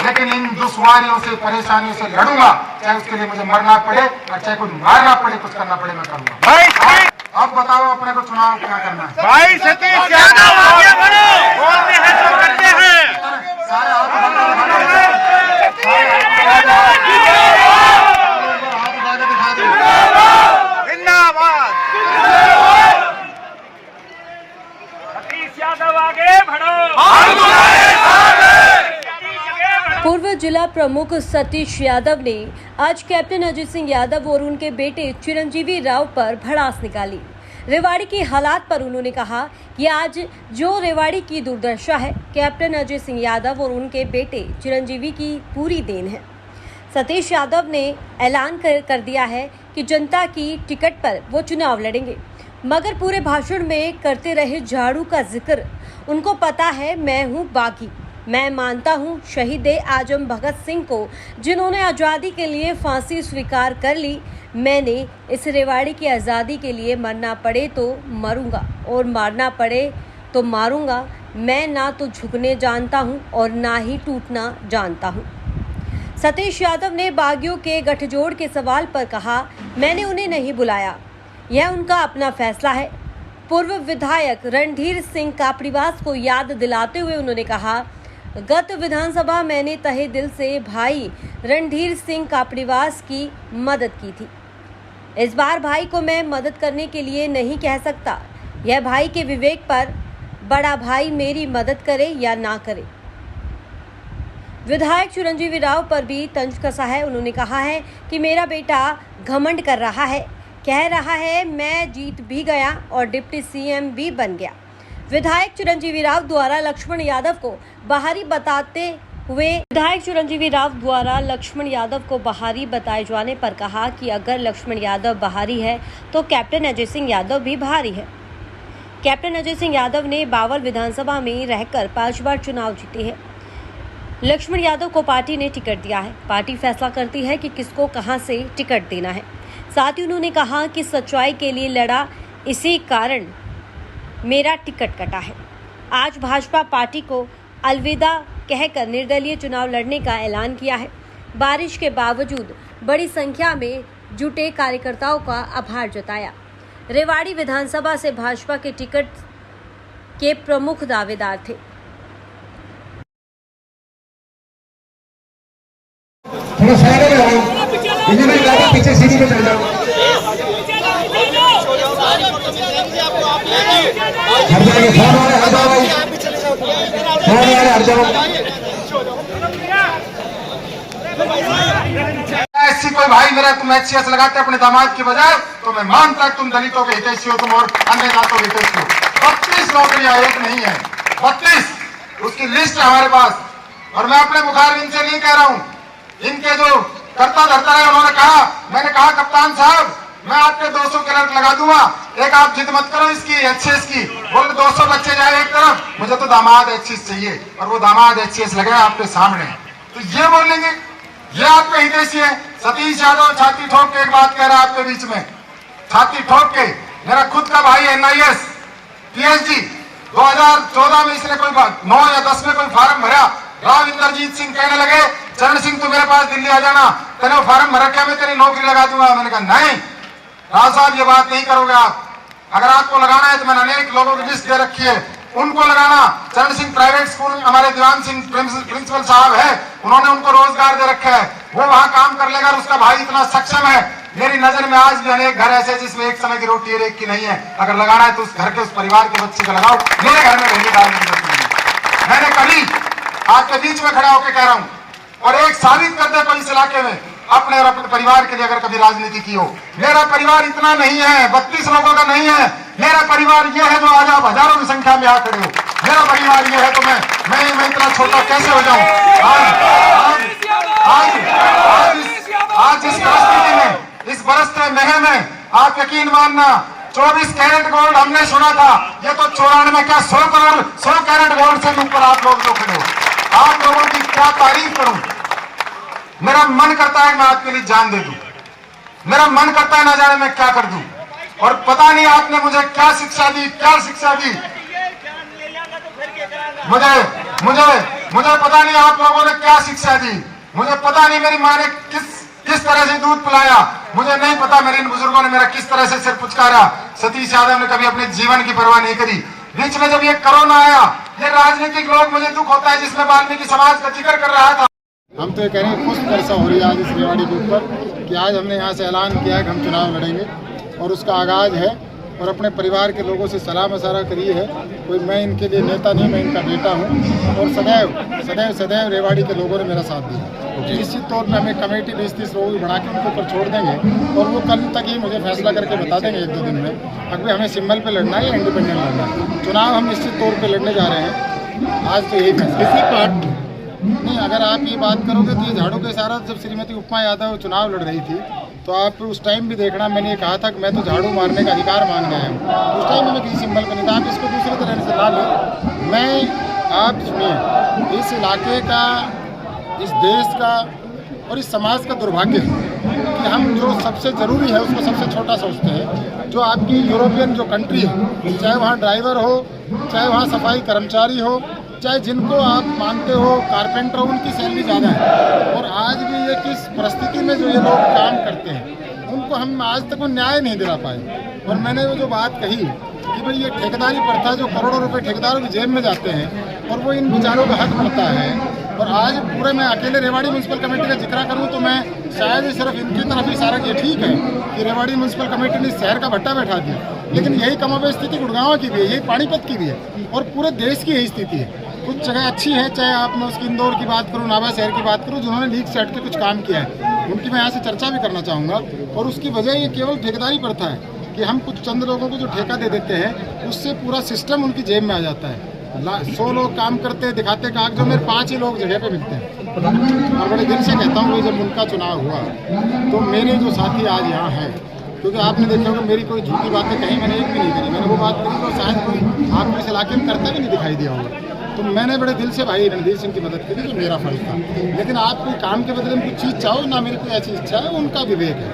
लेकिन इन दुश्वारियों से, परेशानियों से लड़ूंगा, चाहे उसके लिए मुझे मरना पड़े और चाहे कुछ मारना पड़े, कुछ करना पड़े, मैं करूंगा। अब बताओ अपने को चुनाव क्या करना है? भाई सतीश यादव आगे बढ़ो, बोलते हैं तो करते हैं। सारे हाथ दिखा दो। जिंदाबाद सतीश यादव आगे बढ़ो। पूर्व जिला प्रमुख सतीश यादव ने आज कैप्टन अजय सिंह यादव और उनके बेटे चिरंजीवी राव पर भड़ास निकाली। रेवाड़ी के हालात पर उन्होंने कहा कि आज जो रेवाड़ी की दुर्दशा है, कैप्टन अजय सिंह यादव और उनके बेटे चिरंजीवी की पूरी देन है। सतीश यादव ने ऐलान कर दिया है कि जनता की टिकट पर वो चुनाव लड़ेंगे, मगर पूरे भाषण में करते रहे झाड़ू का जिक्र। उनको पता है मैं हूँ बागी, मैं मानता हूँ शहीद आजम भगत सिंह को, जिन्होंने आज़ादी के लिए फांसी स्वीकार कर ली। मैंने इस रेवाड़ी की आज़ादी के लिए मरना पड़े तो मरूंगा और मारना पड़े तो मारूंगा। मैं ना तो झुकने जानता हूँ और ना ही टूटना जानता हूँ। सतीश यादव ने बागियों के गठजोड़ के सवाल पर कहा, मैंने उन्हें नहीं बुलाया, यह उनका अपना फैसला है। पूर्व विधायक रणधीर सिंह कापड़ीवास को याद दिलाते हुए उन्होंने कहा, गत विधानसभा मैंने तहे दिल से भाई रणधीर सिंह कापड़ीवास की मदद की थी। इस बार भाई को मैं मदद करने के लिए नहीं कह सकता, यह भाई के विवेक पर, बड़ा भाई मेरी मदद करे या ना करे। विधायक चिरंजीवी राव पर भी तंज कसा है। उन्होंने कहा है कि मेरा बेटा घमंड कर रहा है, कह रहा है मैं जीत भी गया और डिप्टी सीएम भी बन गया। विधायक चिरंजीवी राव द्वारा लक्ष्मण यादव को बाहरी बताते हुए लक्ष्मण यादव को बाहरी बताए जाने पर कहा कि अगर लक्ष्मण यादव बाहरी है तो कैप्टन अजय सिंह यादव भी बाहरी है। कैप्टन अजय सिंह यादव ने बावल विधानसभा में रहकर 5 बार चुनाव जीते हैं। लक्ष्मण यादव को पार्टी ने टिकट दिया है, पार्टी फैसला करती है कि किसको कहां से टिकट देना है। साथ ही उन्होंने कहा कि सच्चाई के लिए लड़ा, इसी कारण मेरा टिकट कटा है। आज भाजपा पार्टी को अलविदा कहकर निर्दलीय चुनाव लड़ने का ऐलान किया है। बारिश के बावजूद बड़ी संख्या में जुटे कार्यकर्ताओं का आभार जताया। रेवाड़ी विधानसभा से भाजपा के टिकट के प्रमुख दावेदार थे। पीछे सीढ़ी पे चढ़ जाओ। ऐसी कोई भाई मेरा तुम एचसीएस लगाते अपने दामाद की बजाय, तो मैं मानता तुम दलितों के हितैषी हो, तुम और अन्य जातों के हितैषी हो। 32 नौकरियां, एक नहीं है, 32 उसकी लिस्ट है हमारे पास। और मैं अपने मुखारबिन से नहीं कह रहा हूं, इनके जो करता धरता है उन्होंने कहा, मैंने कहा कप्तान साहब मैं आपके 200 क्लर्क लगा दूंगा, एक आप जिद मत करो इसकी एचसीएस की। बोले 200 बच्चे जाए एक तरफ, मुझे तो दामाद एचसीएस चाहिए, और वो दामाद एचसीएस लगे आपके सामने। तो ये बोलेंगे ये आपके हितैषी है। सतीश यादव छाती ठोक के एक बात कह रहा है आपके बीच में, छाती ठोक के, मेरा खुद का भाई एनआईएस पीएचडी 2014 में इसने कोई 9 या 10 में कोई फार्म भरा। राव इंद्रजीत सिंह कहने लगे, चरण सिंह तू मेरे पास दिल्ली आ जाना, तेने फार्म भरा क्या, मैं तेरी नौकरी लगा दूंगा। मैंने कहा नहीं राव साहब ये बात नहीं करोगे आप, अगर आपको लगाना है तो मैंने अनेक लोगों की लिस्ट दे रखी है, उनको लगाना। चरण सिंह प्राइवेट स्कूल हमारे दीवान सिंह प्रिंसिपल साहब है, उन्होंने उनको रोजगार दे रखा है, वो वहां काम कर लेगा। उसका भाई इतना सक्षम है। मेरी नजर में आज भी अनेक घर ऐसे जिसमें एक समय की रोटी और एक की नहीं है, अगर लगाना है तो उस घर के उस परिवार के बच्चे को लगाओ, मेरे घर में रहने डालने की जरूरत नहीं। मैंने कभी आपके बीच में खड़ा होकर कह रहा हूं, और एक साबित कर दे कोई इस इलाके में अपने और अपने परिवार के लिए अगर कभी राजनीति की हो। मेरा परिवार इतना नहीं है, 32 लोगों का नहीं है। मेरा परिवार ये है जो आज आप हजारों की संख्या में आ खड़े हो। मेरा परिवार ये है तो मैं इतना छोटा कैसे हो जाऊं। आज इस परिस्थिति में, इस बरसते महीने में आप यकीन मानना 24 कैरेट गोल्ड हमने सुना था, ये तो 94 क्या 100 कैरेट गोल्ड से ऊपर आप लोग जो खड़े हो। आप लोगों की क्या तारीफ करूं। मेरा मन करता है मैं आपके लिए जान दे दूं, मेरा मन करता है ना जाने मैं क्या कर दूं। और पता नहीं आपने मुझे क्या शिक्षा दी, क्या शिक्षा दी। मुझे पता नहीं आप लोगों ने क्या शिक्षा दी, मुझे पता नहीं मेरी माँ ने किस तरह से दूध पिलाया, मुझे नहीं पता मेरे इन बुजुर्गों ने मेरा किस तरह से सिर पुचकारा। सतीश यादव ने कभी अपने जीवन की परवाह नहीं करी। बीच में जब ये कोरोना आया, ये राजनीतिक लोग, मुझे दुख होता है जिसमें वाल्मीकि समाज का जिक्र कर रहा था। हम तो ये कह रहे हैं खुश वर्षा हो रही है आज इस रेवाड़ी के ऊपर कि आज हमने यहाँ से ऐलान किया है कि हम चुनाव लड़ेंगे और उसका आगाज़ है और अपने परिवार के लोगों से सलाह मशवरा करी है। कोई मैं इनके लिए नेता नहीं, मैं इनका बेटा हूँ और सदैव रेवाड़ी के लोगों ने मेरा साथ दिया। निश्चित तौर पर हमें कमेटी 20-30 लोग बढ़ा के उनके ऊपर छोड़ देंगे और वो कल तक ही मुझे फैसला करके बता देंगे 1-2 दिन में अगर हमें सिंबल पे लड़ना है या इंडिपेंडेंट लड़ना है। चुनाव हम निश्चित तौर पर लड़ने जा रहे हैं। आज तो यही फैसला नहीं, अगर आप ये बात करोगे तो ये झाड़ू का इशारा जब श्रीमती उपमा यादव चुनाव लड़ रही थी तो आप उस टाइम भी देखना, मैंने ये कहा था कि मैं तो झाड़ू मारने का अधिकार मांग गया हूँ। उस टाइम में किसी सिंबल पर नहीं था। आप इसको दूसरे तरह से ला लें। मैं आप सुनिए, इस इलाके का, इस देश का और इस समाज का दुर्भाग्य है कि हम जो सबसे ज़रूरी है उसको सबसे छोटा सोचते हैं। जो आपकी यूरोपियन जो कंट्री है, चाहे वहाँ ड्राइवर हो, चाहे वहाँ सफाई कर्मचारी हो, चाहे जिनको आप मानते हो कारपेंटर हो, उनकी सैलरी ज़्यादा है। और आज भी ये किस परिस्थिति में जो ये लोग काम करते हैं उनको हम आज तक वो न्याय नहीं दिला पाए। और मैंने वो जो बात कही कि भाई ये ठेकेदारी प्रथा जो करोड़ों रुपए ठेकेदारों की जेब में जाते हैं और वो इन बेचारों का हक बनता है। और आज पूरे मैं अकेले रेवाड़ी म्यूनसिपल कमेटी का जिक्र करूं तो मैं शायद सिर्फ इनकी तरफ ही सारा, ये ठीक है कि रेवाड़ी म्यूनसिपल कमेटी ने शहर का भट्टा बैठा दिया, लेकिन यही कमोबेश स्थिति गुड़गांव की भी है, यही पानीपत की भी है और पूरे देश की यही स्थिति है। कुछ जगह अच्छी है, चाहे आप मैं उसकी इंदौर की बात करूं, नाभा शहर की बात करूं, जिन्होंने लीग से हट के कुछ काम किया है उनकी मैं यहाँ से चर्चा भी करना चाहूँगा। और उसकी वजह ये केवल ठेकेदारी प्रथा है कि हम कुछ चंद लोगों को जो ठेका दे देते हैं उससे पूरा सिस्टम उनकी जेब में आ जाता है। 100 लोग काम करते हैं, दिखाते कागज, जो मेरे 5 ही लोग जगह पे मिलते हैं। और बड़े दिल से कहता हूँ कि जब उनका चुनाव हुआ तो मेरे जो साथी आज यहाँ हैं, क्योंकि आपने देखा होगा मेरी कोई झूठी बातें कहीं मैंने एक भी नहीं करी। मैंने वो बात करी तो शायद कोई आपको इस इलाके में करता भी नहीं दिखाई दिया होगा। तो मैंने बड़े दिल से भाई रणधीर सिंह की मदद करी, जो मेरा फर्ज था। लेकिन आप कोई काम के बदले में कुछ चीज़ चाहो ना, मेरी कोई ऐसी इच्छा है, उनका विवेक है,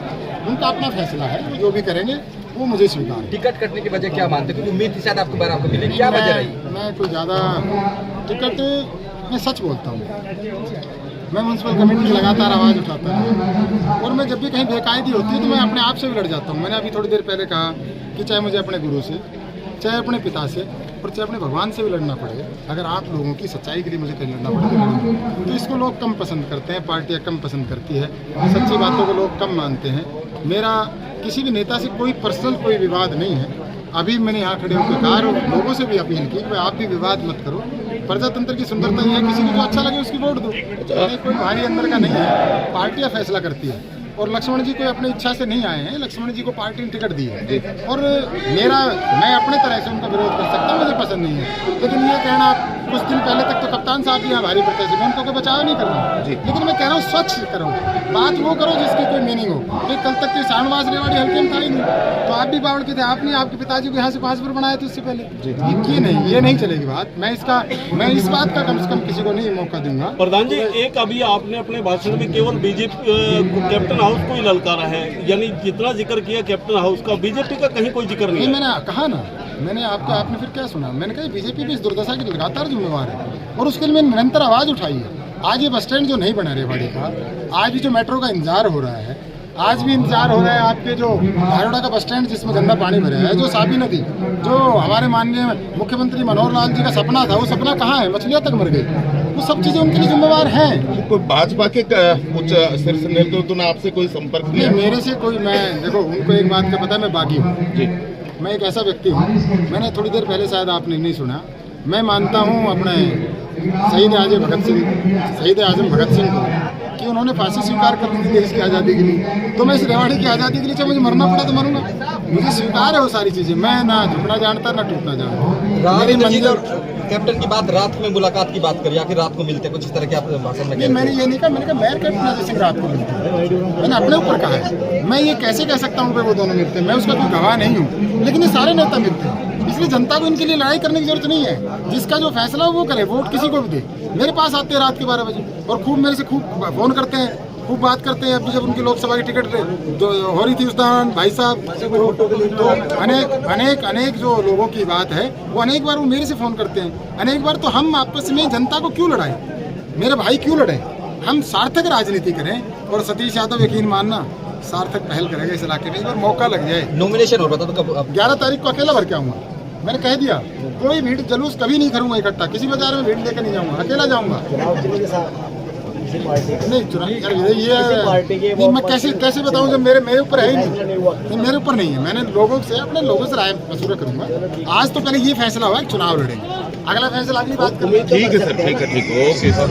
उनका अपना फैसला है, वो जो भी करेंगे वो मुझे स्वीकार। टिकट कटने की वजह क्या मानते? क्योंकि उम्मीद थी शायद आपको बार आपको मिलेगी, क्या वजह रही? मैं कोई ज़्यादा टिकट, मैं सच बोलता हूँ, मैं म्यूनसिपल कमेटी की लगातार आवाज़ उठाता हूँ और मैं जब भी कहीं बेकायदी होती है तो मैं अपने आप से भी लड़ जाता हूँ। मैंने अभी थोड़ी देर पहले कहा कि चाहे मुझे अपने गुरु से, चाहे अपने पिता से और चाहे अपने भगवान से भी लड़ना पड़े, अगर आप लोगों की सच्चाई के लिए मुझे कहीं लड़ना पड़े तो इसको लोग कम पसंद करते हैं, पार्टियाँ कम पसंद करती है, सच्ची बातों को लोग कम मानते हैं। मेरा किसी भी नेता से कोई पर्सनल कोई विवाद नहीं है। अभी मैंने यहाँ खड़े होकर कहा और लोगों से भी अपील की कि आप भी विवाद मत करो। प्रजातंत्र की सुंदरता ये है, किसी को जो अच्छा लगे उसकी वोट दो। कोई भारी अंदर का नहीं है, पार्टियाँ फैसला करती है। और लक्ष्मण जी कोई अपनी इच्छा से नहीं आए हैं, लक्ष्मण जी को पार्टी ने टिकट दी है और मैं अपने तरह से उनका विरोध कर सकता हूँ, मुझे पसंद नहीं है। लेकिन ये कहना, कुछ दिन पहले तक तो कप्तान साहब भी यहाँ भारी प्रत्याशी, मैं उनको बचाव नहीं कर रहा हूँ, लेकिन मैं कह रहा हूँ स्वच्छ करो, बात वो करो जिसकी कोई मीनिंग हो। फिर कल तक तो शाहनवाज रेवाड़ी हल्के में था ही नहीं, तो आप भी बावड़ के थे, आपने आपके पिताजी को यहाँ से 5 बार बनाए थे उससे पहले। ये नहीं चलेगी बात। मैं इस बात का कम से कम किसी को नहीं मौका दूंगा। प्रधान जी, एक अभी आपने अपने भाषण में केवल बीजेपी कैप्टन हाउस को ही ललकारा है, यानी जितना जिक्र किया कैप्टन हाउस का, बीजेपी का कहीं कोई जिक्र नहीं है। मैंने कहा ना, आपने फिर क्या सुना? मैंने कहा बीजेपी भी इस दुर्दशा की लगातार जिम्मेवार है और उसके लिए मैंने निरंतर आवाज उठाई है। आज ये बस स्टैंड जो नहीं बना रेवाड़ी का, आज भी जो मेट्रो का इंतजार हो रहा है, आज भी इंतजार हो रहा है आपके जो धारोड़ा का बस स्टैंड जिसमें गंदा पानी भरा है, जो साबी नदी, जो हमारे माननीय मुख्यमंत्री मनोहर लाल जी का सपना था, वो सपना कहाँ है? मछलियाँ तक मर गई। वो सब चीजें उनके लिए जिम्मेवार हैं। कोई भाजपा के कुछ शीर्ष नेतृत्व ने आपसे कोई संपर्क नहीं, मेरे से कोई, मैं देखो उनको एक बात का पता है, मैं बागी हूँ जी, मैं एक ऐसा व्यक्ति हूँ, मैंने थोड़ी देर पहले शायद आपने नहीं सुना, मैं मानता हूँ अपने शहीद आजम भगत सिंह को कि उन्होंने फांसी स्वीकार कर ली थी देश की आज़ादी के लिए। तो मैं इस रेवाड़ी की आज़ादी के लिए चाहे मुझे मरना पड़ा तो मरूंगा, मुझे स्वीकार है वो सारी चीज़ें। मैं ना झुकना जानता ना टूटना जानता। मेरी मंजिल कैप्टन की बात, रात में मुलाकात की बात करिए, आखिर रात को मिलते कुछ इस तरह के आप भाषण में? मैंने ये नहीं कहा, मैंने कहा मेयर कैप्टन अजय सिंह रात को मिलते हैं, मैंने अपने ऊपर कहा है। मैं ये कैसे कह सकता हूँ कि वो दोनों मिलते हैं? मैं उसका कोई गवाह नहीं हूँ, लेकिन ये सारे नेता मिलते हैं। इसलिए जनता को इनके लिए लड़ाई करने की जरूरत नहीं है। जिसका जो फैसला हो वो करे, वोट किसी को भी दे। मेरे पास आते हैं रात के 12 बजे और खूब मेरे से खूब फोन करते हैं, खूब बात करते हैं। अभी जब उनकी लोकसभा की टिकट हो रही थी उस दौरान भाई साहब तो अनेक जो लोगों की बात है वो अनेक बार वो मेरे से फ़ोन करते हैं। अनेक बार तो हम आपस में जनता को क्यों लड़ाएं, मेरे भाई क्यों लड़ें, हम सार्थक राजनीति करें। और सतीश यादव यकीन मानना सार्थक पहल करेगा इस इलाके में, एक बार मौका लग जाए। नॉमिनेशन हो रहा था तो कब 11 तारीख को अकेला भर के आऊँगा, मैंने कह दिया। कोई भीड़ जुलूस कभी नहीं करूँगा इकट्ठा, किसी बाजार में भीड़ लेकर नहीं जाऊँगा, अकेला जाऊँगा। नहीं चुनाव यार ये नहीं, मैं कैसे बताऊँ जब मेरे ऊपर है ही नहीं, मेरे ऊपर नहीं है। मैंने अपने लोगों से राय मशवरा करूँगा। आज तो पहले ये फैसला हुआ कि चुनाव लड़ेंगे, अगला फैसला अगली बात करेंगे। ठीक है सर, ठीक है, ठीक, ओके सर।